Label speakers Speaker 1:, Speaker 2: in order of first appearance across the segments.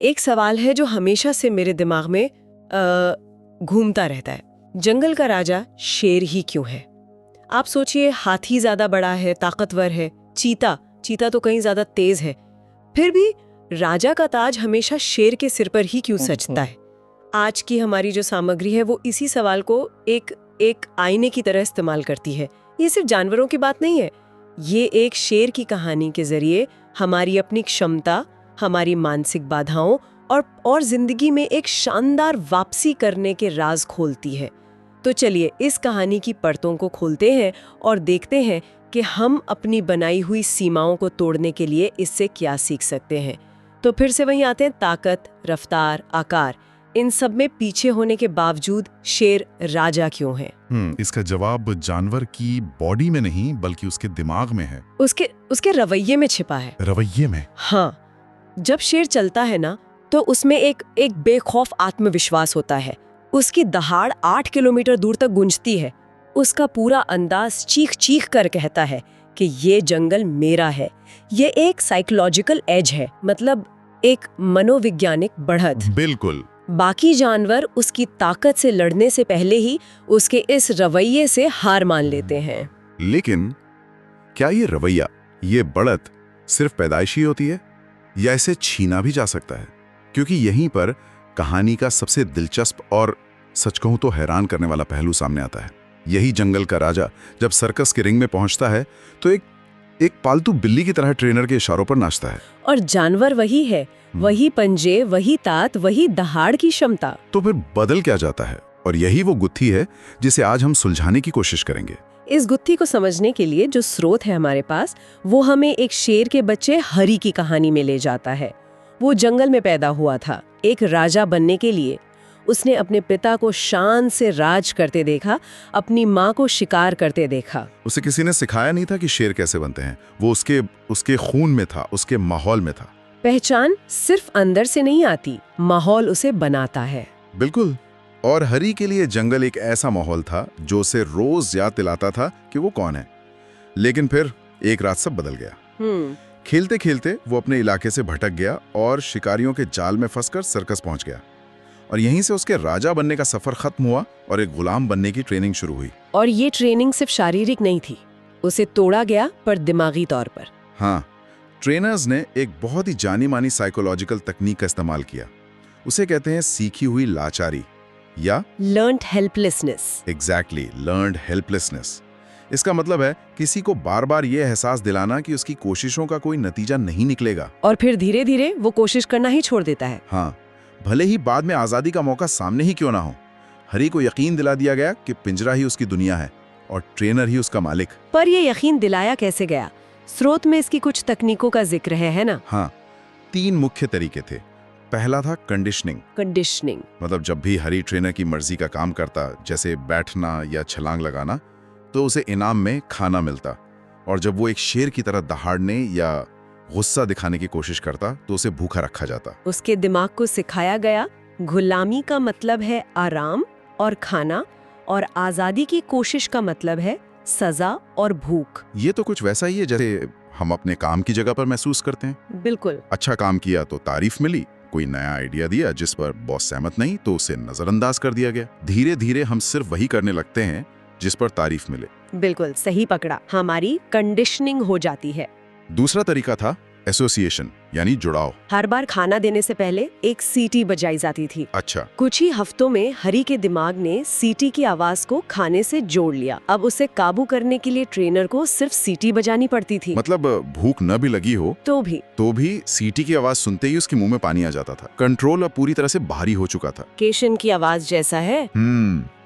Speaker 1: एक सवाल है जो हमेशा से मेरे दिमाग में घूमता रहता है। जंगल का राजा शेर ही क्यों है? आप सोचिए, हाथी ज्यादा बड़ा है, ताकतवर है, चीता तो कहीं ज्यादा तेज है, फिर भी राजा का ताज हमेशा शेर के सिर पर ही क्यों सजता है? आज की हमारी जो सामग्री है वो इसी सवाल को एक आईने की तरह इस्तेमाल करती है। ये सिर्फ जानवरों की बात नहीं है, ये एक शेर की कहानी के जरिए हमारी अपनी क्षमता, हमारी मानसिक बाधाओं और जिंदगी में एक शानदार वापसी करने के राज खोलती है। तो चलिए इस कहानी की परतों को खोलते हैं और देखते हैं कि हम अपनी बनाई हुई सीमाओं को तोड़ने के लिए इससे क्या सीख सकते हैं। तो फिर से वहीं आते हैं, ताकत, रफ्तार, आकार, इन सब में पीछे होने के बावजूद शेर राजा क्यों है?
Speaker 2: इसका जवाब जानवर की बॉडी में नहीं बल्कि उसके दिमाग में है,
Speaker 1: उसके रवैये में छिपा है।
Speaker 2: रवैये में?
Speaker 1: हाँ, जब शेर चलता है ना तो उसमें एक बेखौफ आत्मविश्वास होता है। उसकी दहाड़ 8 किलोमीटर दूर तक गूंजती है। उसका पूरा अंदाज चीख चीख कर कहता है कि ये जंगल मेरा है। ये एक साइकोलॉजिकल एज है, मतलब एक मनोवैज्ञानिक बढ़त।
Speaker 2: बिल्कुल।
Speaker 1: बाकी जानवर उसकी ताकत से लड़ने से पहले ही उसके इस रवैये से हार मान लेते हैं।
Speaker 2: लेकिन क्या ये रवैया, ये बढ़त सिर्फ पैदाइशी होती है या इसे छीना भी जा सकता है? क्योंकि यहीं पर कहानी का सबसे दिलचस्प और सच कहूं तो हैरान करने वाला पहलू सामने आता है। यही जंगल का राजा जब सर्कस के रिंग में पहुंचता है तो एक पालतू बिल्ली की तरह ट्रेनर के इशारों पर नाचता है।
Speaker 1: और जानवर वही है, वही पंजे, वही तात, वही दहाड़ की क्षमता।
Speaker 2: तो फिर बदल क्या जाता है? और यही वो गुत्थी है जिसे आज हम सुलझाने की कोशिश करेंगे।
Speaker 1: इस गुत्थी को समझने के लिए जो स्रोत है हमारे पास, वो हमें एक शेर के बच्चे हरी की कहानी में ले जाता है। वो जंगल में पैदा हुआ था। एक राजा बनने के लिए उसने अपने पिता को शान से राज करते देखा, अपनी माँ को शिकार करते देखा।
Speaker 2: उसे किसी ने सिखाया नहीं था कि शेर कैसे बनते हैं, वो उसके खून में था, उसके माहौल में था।
Speaker 1: पहचान सिर्फ अंदर से नहीं आती, माहौल उसे बनाता है।
Speaker 2: बिल्कुल। और हरी के लिए जंगल एक ऐसा माहौल था जो उसे रोज याद दिलाता था कि वो कौन है। लेकिन फिर एक रात सब बदल गया। खेलते खेलते वो अपने इलाके से भटक गया और शिकारियों के जाल में फंसकर सर्कस पहुंच गया। और यहीं से उसके राजा बनने का सफर खत्म हुआ और एक गुलाम बनने की ट्रेनिंग शुरू हुई।
Speaker 1: और ये ट्रेनिंग सिर्फ शारीरिक नहीं थी, उसे तोड़ा गया पर दिमागी तौर पर।
Speaker 2: हाँ, ट्रेनर्स ने एक बहुत ही जानी मानी साइकोलॉजिकल तकनीक का इस्तेमाल किया। उसे कहते हैं सीखी हुई लाचारी या
Speaker 1: learned helplessness.
Speaker 2: Exactly, learned helplessness. इसका मतलब है किसी को बार बार ये एहसास दिलाना कि उसकी कोशिशों का कोई नतीजा नहीं निकलेगा,
Speaker 1: और फिर धीरे धीरे वो कोशिश करना ही छोड़ देता है।
Speaker 2: हाँ, भले ही बाद में आजादी का मौका सामने ही क्यों ना हो। हरी को यकीन दिला दिया गया कि पिंजरा ही उसकी दुनिया है और ट्रेनर ही उसका मालिक।
Speaker 1: पर ये यकीन दिलाया कैसे गया? स्रोत में इसकी कुछ तकनीकों का जिक्र है ना?
Speaker 2: हाँ, 3 मुख्य तरीके थे। पहला था कंडीशनिंग, मतलब जब भी हरी ट्रेनर की मर्जी का काम करता, जैसे बैठना या छलांग लगाना, तो उसे इनाम में खाना मिलता। और जब वो एक शेर की तरह दहाड़ने या गुस्सा दिखाने की कोशिश करता तो उसे भूखा रखा जाता।
Speaker 1: उसके दिमाग को सिखाया गया गुलामी का मतलब है आराम और खाना, और आजादी की कोशिश का मतलब है सजा और भूख।
Speaker 2: ये तो कुछ वैसा ही है जैसे हम अपने काम की जगह पर महसूस करते हैं।
Speaker 1: बिल्कुल।
Speaker 2: अच्छा काम किया तो तारीफ मिली, कोई नया आइडिया दिया जिस पर बॉस सहमत नहीं तो उसे नजरअंदाज कर दिया गया। धीरे धीरे हम सिर्फ वही करने लगते हैं जिस पर तारीफ मिले।
Speaker 1: बिल्कुल सही पकड़ा, हमारी कंडीशनिंग हो जाती है।
Speaker 2: दूसरा तरीका था एसोसिएशन, यानी जुड़ाव।
Speaker 1: हर बार खाना देने से पहले एक सीटी बजाई जाती थी।
Speaker 2: अच्छा।
Speaker 1: कुछ ही हफ्तों में हरी के दिमाग ने सीटी की आवाज को खाने से जोड़ लिया। अब उसे काबू करने के लिए ट्रेनर को सिर्फ सीटी बजानी पड़ती थी।
Speaker 2: मतलब भूख न भी लगी हो तो भी सीटी की आवाज सुनते ही उसके मुंह में पानी आ जाता था। कंट्रोल अब पूरी तरह से भारी हो चुका था।
Speaker 1: केशन की आवाज जैसा है।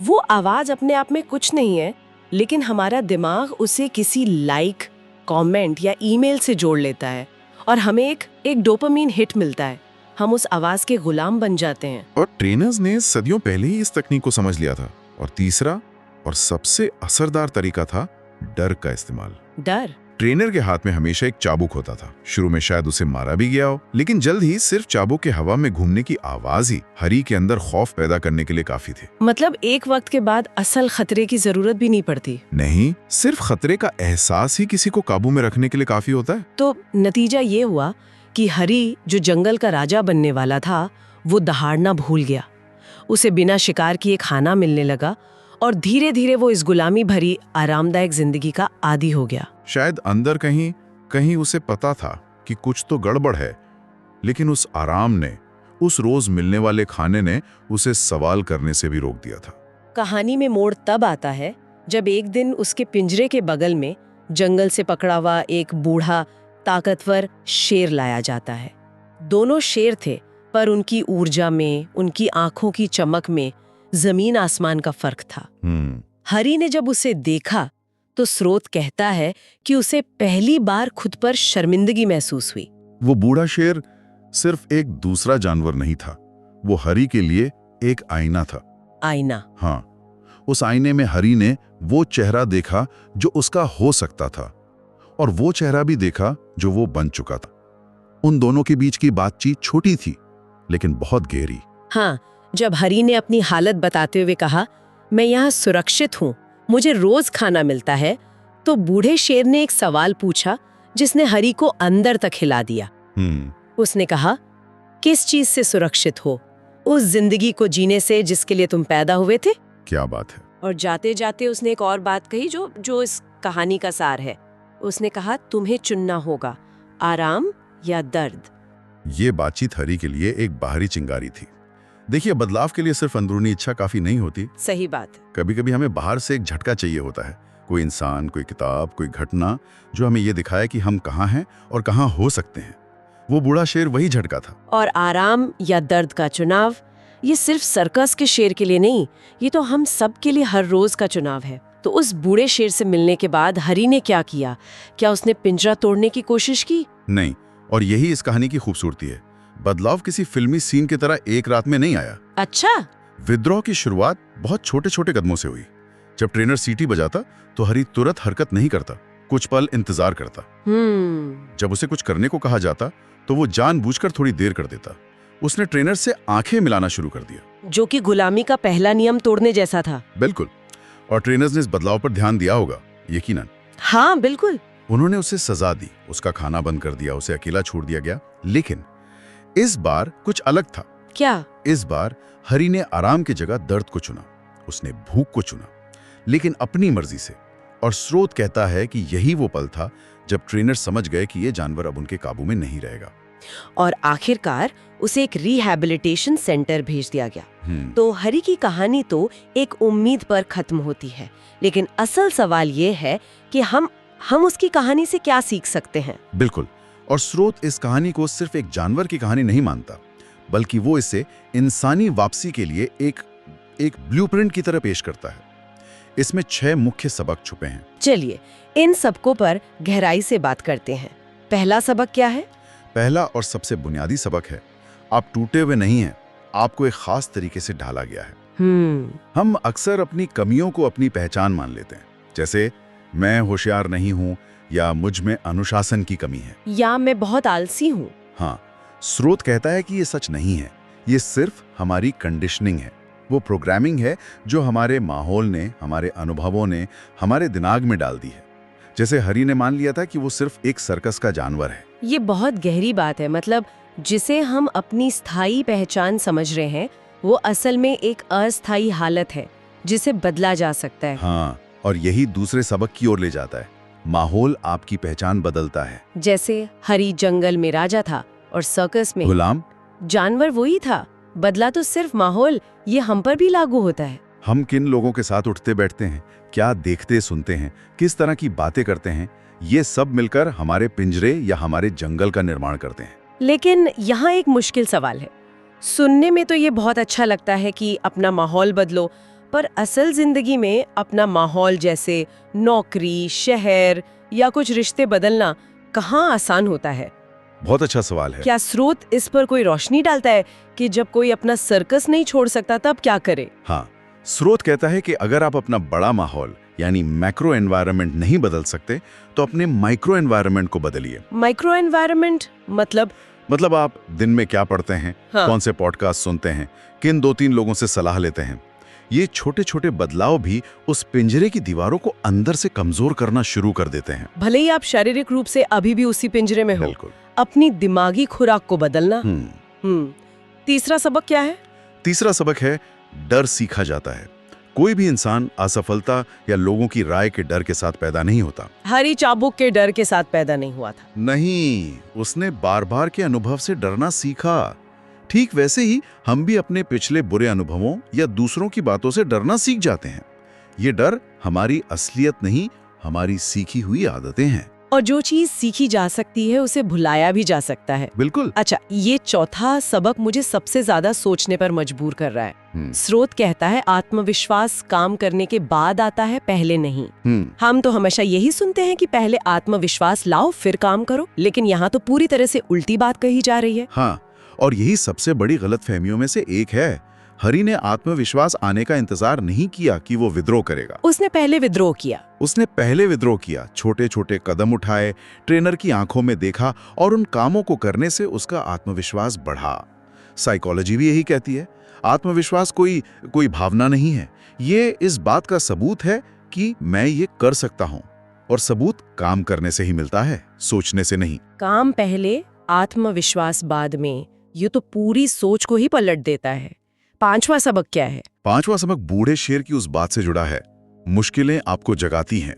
Speaker 1: वो आवाज अपने आप में कुछ नहीं है, लेकिन हमारा दिमाग उसे किसी लाइक, कमेंट या ईमेल से जोड़ लेता है और हमें एक डोपामीन हिट मिलता है। हम उस आवाज के गुलाम बन जाते हैं।
Speaker 2: और ट्रेनर्स ने सदियों पहले ही इस तकनीक को समझ लिया था। और तीसरा और सबसे असरदार तरीका था डर का इस्तेमाल।
Speaker 1: डर?
Speaker 2: ट्रेनर के हाथ में हमेशा एक चाबुक होता था। शुरू में शायद उसे मारा भी गया हो, लेकिन जल्द ही सिर्फ चाबुक के हवा में घूमने की आवाज ही हरी के अंदर खौफ पैदा करने के लिए काफी थी।
Speaker 1: मतलब एक वक्त के बाद असल खतरे की जरूरत भी नहीं पड़ती।
Speaker 2: नहीं, सिर्फ खतरे का एहसास ही किसी को काबू में रखने के लिए काफी होता है।
Speaker 1: तो नतीजा ये हुआ कि हरी, जो जंगल का राजा बनने वाला था, वो दहाड़ना भूल गया। उसे बिना शिकार किए खाना मिलने लगा और धीरे धीरे वो इस गुलामी भरी आरामदायक जिंदगी का आदी हो गया।
Speaker 2: शायद अंदर कहीं कहीं उसे पता था कि कुछ तो गड़बड़ है, लेकिन उस आराम ने, उस रोज मिलने वाले खाने ने उसे सवाल करने से भी रोक दिया था।
Speaker 1: कहानी में मोड़ तब आता है जब एक दिन उसके पिंजरे के बगल में जंगल से पकड़ा हुआ एक बूढ़ा ताकतवर शेर लाया जाता है। दोनों शेर थे, पर उनकी ऊर्जा में, उनकी आंखों की चमक में जमीन आसमान का फर्क था। हरी ने जब उसे देखा तो स्रोत कहता है कि उसे पहली बार खुद पर शर्मिंदगी महसूस हुई।
Speaker 2: वो बूढ़ा शेर सिर्फ एक दूसरा जानवर नहीं था, वो हरी के लिए एक आईना था।
Speaker 1: आईना?
Speaker 2: हाँ, उस आईने में हरी ने वो चेहरा देखा जो उसका हो सकता था, और वो चेहरा भी देखा जो वो बन चुका था। उन दोनों के बीच की बातचीत छोटी थी, लेकिन बहुत गहरी।
Speaker 1: हाँ, जब हरी ने अपनी हालत बताते हुए कहा, मैं यहाँ सुरक्षित हूँ, मुझे रोज खाना मिलता है, तो बूढ़े शेर ने एक सवाल पूछा जिसने हरी को अंदर तक हिला दिया। उसने कहा, किस चीज से सुरक्षित हो? उस जिंदगी को जीने से जिसके लिए तुम पैदा हुए थे?
Speaker 2: क्या बात है।
Speaker 1: और जाते जाते उसने एक और बात कही जो इस कहानी का सार है। उसने कहा, तुम्हें चुनना होगा, आराम या दर्द।
Speaker 2: ये बातचीत हरी के लिए एक बाहरी चिंगारी थी। देखिए, बदलाव के लिए सिर्फ अंदरूनी इच्छा काफी नहीं होती।
Speaker 1: सही बात।
Speaker 2: कभी कभी हमें बाहर से एक झटका चाहिए होता है, कोई इंसान, कोई किताब, कोई घटना, जो हमें ये दिखाए कि हम कहाँ हैं और कहाँ हो सकते हैं। वो बूढ़ा शेर वही झटका था।
Speaker 1: और आराम या दर्द का चुनाव, ये सिर्फ सर्कस के शेर के लिए नहीं, ये तो हम सब के लिए हर रोज का चुनाव है। तो उस बूढ़े शेर से मिलने के बाद हरी ने क्या किया? क्या उसने पिंजरा तोड़ने की कोशिश की?
Speaker 2: नहीं, और यही इस कहानी की खूबसूरती है। बदलाव किसी फिल्मी सीन की तरह एक रात में नहीं आया।
Speaker 1: अच्छा।
Speaker 2: विद्रोह की शुरुआत बहुत छोटे छोटे कदमों से हुई। जब ट्रेनर सीटी बजाता तो हरी तुरंत हरकत नहीं करता, कुछ पल इंतजार करता। जब उसे कुछ करने को कहा जाता तो वो जानबूझकर थोड़ी देर कर देता। उसने ट्रेनर से आंखें मिलाना शुरू कर दिया,
Speaker 1: जो कि गुलामी का पहला नियम तोड़ने जैसा था।
Speaker 2: बिल्कुल। और ट्रेनर्स ने इस बदलाव पर ध्यान दिया होगा, यकीनन।
Speaker 1: हाँ, बिल्कुल।
Speaker 2: उन्होंने उसे सजा दी, उसका खाना बंद कर दिया, उसे अकेला छोड़ दिया गया। लेकिन इस बार कुछ अलग था।
Speaker 1: क्या?
Speaker 2: इस बार हरी ने आराम की जगह दर्द को चुना, उसने भूख को चुना, लेकिन अपनी मर्जी से। और स्रोत कहता है कि यही वो पल था जब ट्रेनर समझ गए कि ये जानवर अब उनके काबू में नहीं रहेगा।
Speaker 1: और आखिरकार उसे एक रिहैबिलिटेशन सेंटर भेज दिया गया। तो हरी की कहानी तो एक उम्मीद पर खत्म होती है, लेकिन असल सवाल ये है कि हम उसकी कहानी से क्या सीख सकते हैं।
Speaker 2: बिल्कुल। और स्रोत इस कहानी को सिर्फ एक जानवर की कहानी नहीं मानता, बल्कि वो इसे इंसानी वापसी के लिए एक ब्लूप्रिंट की तरह पेश करता है। इसमें 6 मुख्य सबक छुपे हैं।
Speaker 1: चलिए इन सबकों पर गहराई से बात करते हैं। पहला सबक क्या है?
Speaker 2: पहला और सबसे बुनियादी सबक है, आप टूटे हुए नहीं हैं, आपको एक खास तरीके से ढाला गया है। हम अक्सर अपनी कमियों को अपनी पहचान मान लेते हैं, जैसे मैं होशियार नहीं हूं, या मुझ में अनुशासन की कमी है,
Speaker 1: या मैं बहुत आलसी हूं।
Speaker 2: हाँ, स्रोत कहता है कि ये सच नहीं है, ये सिर्फ हमारी कंडीशनिंग है। वो प्रोग्रामिंग है जो हमारे माहौल ने, हमारे अनुभवों ने हमारे दिमाग में डाल दी है। जैसे हरी ने मान लिया था कि वो सिर्फ एक सर्कस का जानवर है।
Speaker 1: ये बहुत गहरी बात है। मतलब जिसे हम अपनी स्थायी पहचान समझ रहे हैं, वो असल में एक अस्थायी हालत है जिसे बदला जा सकता है।
Speaker 2: हाँ, और यही दूसरे सबक की ओर ले जाता है। माहौल आपकी पहचान बदलता है।
Speaker 1: जैसे हरी जंगल में राजा था और सर्कस में
Speaker 2: गुलाम,
Speaker 1: जानवर वही था। बदला तो सिर्फ माहौल। ये हम पर भी लागू होता है।
Speaker 2: हम किन लोगों के साथ उठते बैठते हैं, क्या देखते सुनते हैं, किस तरह की बातें करते हैं, ये सब मिलकर हमारे पिंजरे या हमारे जंगल का निर्माण करते हैं।
Speaker 1: लेकिन यहाँ एक मुश्किल सवाल है। सुनने में तो ये बहुत अच्छा लगता है कि अपना माहौल बदलो, पर असल जिंदगी में अपना माहौल जैसे नौकरी, शहर या कुछ रिश्ते बदलना कहाँ आसान होता है?
Speaker 2: बहुत अच्छा सवाल है।
Speaker 1: क्या स्रोत इस पर कोई रोशनी डालता है कि जब कोई अपना सर्कस नहीं छोड़ सकता तब क्या करे?
Speaker 2: हाँ, स्रोत कहता है कि अगर आप अपना बड़ा माहौल यानी मैक्रो एनवायरनमेंट नहीं बदल सकते, तो अपने माइक्रो एनवायरनमेंट को बदलिए।
Speaker 1: माइक्रो एनवायरनमेंट मतलब
Speaker 2: आप दिन में क्या पढ़ते हैं,
Speaker 1: हाँ।
Speaker 2: कौन से पॉडकास्ट सुनते हैं, किन 2-3 लोगों से सलाह लेते हैं, ये छोटे छोटे बदलाव भी उस पिंजरे की दीवारों को अंदर से कमजोर करना शुरू कर देते हैं।
Speaker 1: भले ही आप शारीरिक रूप से अभी भी उसी पिंजरे में हो,
Speaker 2: बिल्कुल।
Speaker 1: अपनी दिमागी खुराक को बदलना। तीसरा सबक क्या है?
Speaker 2: तीसरा सबक है डर सीखा जाता है। कोई भी इंसान असफलता या लोगों की राय के डर के साथ पैदा नहीं होता।
Speaker 1: हरी चाबुक के डर के साथ पैदा नहीं हुआ था।
Speaker 2: नहीं, उसने बार बार के अनुभव से डरना सीखा। ठीक वैसे ही हम भी अपने पिछले बुरे अनुभवों या दूसरों की बातों से डरना सीख जाते हैं। ये डर हमारी असलियत नहीं, हमारी सीखी हुई आदतें हैं।
Speaker 1: और जो चीज सीखी जा सकती है उसे भुलाया भी जा सकता है।
Speaker 2: बिल्कुल।
Speaker 1: अच्छा, ये चौथा सबक मुझे सबसे ज्यादा सोचने पर मजबूर कर रहा है। स्रोत कहता है आत्मविश्वास काम करने के बाद आता है, पहले नहीं। हम तो हमेशा यही सुनते हैं कि पहले आत्मविश्वास लाओ फिर काम करो, लेकिन यहाँ तो पूरी तरह से उल्टी बात कही जा रही है।
Speaker 2: हाँ, और यही सबसे बड़ी गलतफहमियों में से एक है। हरी ने आत्मविश्वास आने का इंतजार नहीं किया कि वो विद्रोह करेगा।
Speaker 1: उसने पहले विद्रोह किया। छोटे छोटे कदम उठाए, ट्रेनर की आंखों में देखा और उन कामों को करने से उसका आत्मविश्वास बढ़ा। साइकोलॉजी भी यही कहती है, आत्मविश्वास कोई भावना नहीं है, ये इस बात का सबूत है कि मैं ये कर सकता हूँ। और सबूत काम करने से ही मिलता है, सोचने से नहीं। काम पहले, आत्मविश्वास बाद में, ये तो पूरी सोच को ही पलट देता है। पांचवा सबक क्या है?
Speaker 2: पांचवा सबक बूढ़े शेर की उस बात से जुड़ा है, मुश्किलें आपको जगाती हैं।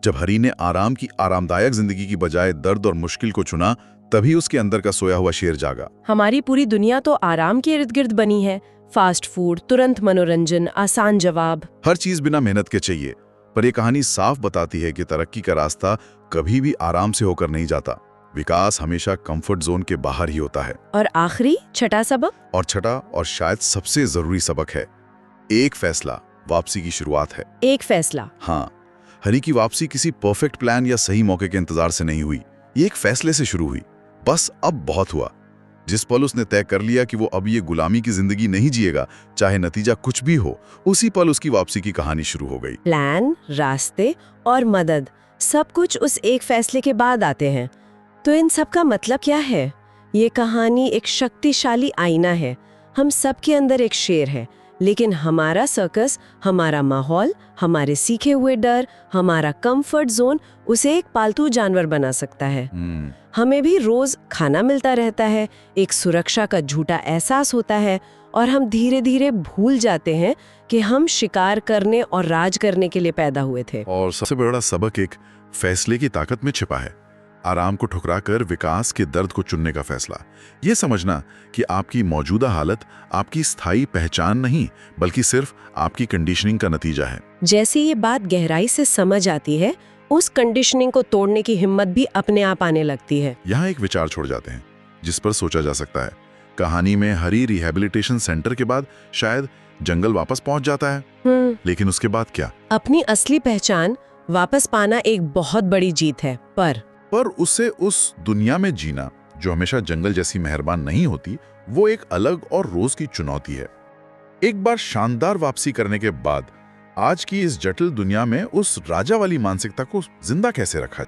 Speaker 2: जब हरी ने आराम की आरामदायक जिंदगी की बजाय दर्द और मुश्किल को चुना, तभी उसके अंदर का सोया हुआ शेर जागा।
Speaker 1: हमारी पूरी दुनिया तो आराम के इर्द गिर्द बनी है। फास्ट फूड, तुरंत मनोरंजन, आसान जवाब,
Speaker 2: हर चीज बिना मेहनत के चाहिए। पर यह कहानी साफ बताती है कि तरक्की का रास्ता कभी भी आराम से होकर नहीं जाता। विकास हमेशा कंफर्ट जोन के बाहर ही होता है।
Speaker 1: और आखिरी छठा सबक?
Speaker 2: और छठा और शायद सबसे जरूरी सबक है, एक फैसला वापसी की शुरुआत है।
Speaker 1: एक फैसला?
Speaker 2: हाँ, हरी की वापसी किसी परफेक्ट प्लान या सही मौके के इंतजार से नहीं हुई। ये एक फैसले से शुरू हुई। बस अब बहुत हुआ। जिस पल उसने तय कर लिया कि वो अब ये गुलामी की जिंदगी नहीं जिएगा, चाहे नतीजा कुछ भी हो, उसी पल उसकी वापसी की कहानी शुरू हो गई।
Speaker 1: प्लान, रास्ते और मदद, सब कुछ उस एक फैसले के बाद आते हैं। तो इन सब का मतलब क्या है? ये कहानी एक शक्तिशाली आईना है। हम सबके अंदर एक शेर है, लेकिन हमारा सर्कस, हमारा माहौल, हमारे सीखे हुए डर, हमारा कंफर्ट जोन उसे एक पालतू जानवर बना सकता है। हमें भी रोज खाना मिलता रहता है, एक सुरक्षा का झूठा एहसास होता है, और हम धीरे धीरे भूल जाते हैं कि हम शिकार करने और राज करने के लिए पैदा हुए थे।
Speaker 2: और सबसे बड़ा सबक एक फैसले की ताकत में छिपा है। आराम को ठुकराकर विकास के दर्द को चुनने का फैसला। ये समझना कि आपकी मौजूदा हालत आपकी स्थायी पहचान नहीं, बल्कि सिर्फ आपकी कंडीशनिंग का नतीजा है।
Speaker 1: जैसे ये बात गहराई से समझ आती है, उस कंडीशनिंग को तोड़ने की हिम्मत भी अपने आप आने लगती है।
Speaker 2: यहाँ एक विचार छोड़ जाते हैं जिस पर सोचा जा सकता है। कहानी में हरी रिहैबिलिटेशन सेंटर के बाद शायद जंगल वापस पहुंच जाता है, लेकिन उसके बाद क्या?
Speaker 1: अपनी असली पहचान वापस पाना एक बहुत बड़ी जीत है, पर
Speaker 2: उसे उस दुनिया में जीना जो हमेशा जंगल जैसी मेहरबान नहीं होती, वो एक अलग और रोज की चुनौती है। एक बार शानदार वापसी करने के बाद आज की इस जटिल दुनिया में उस राजा वाली मानसिकता को जिंदा कैसे रखा?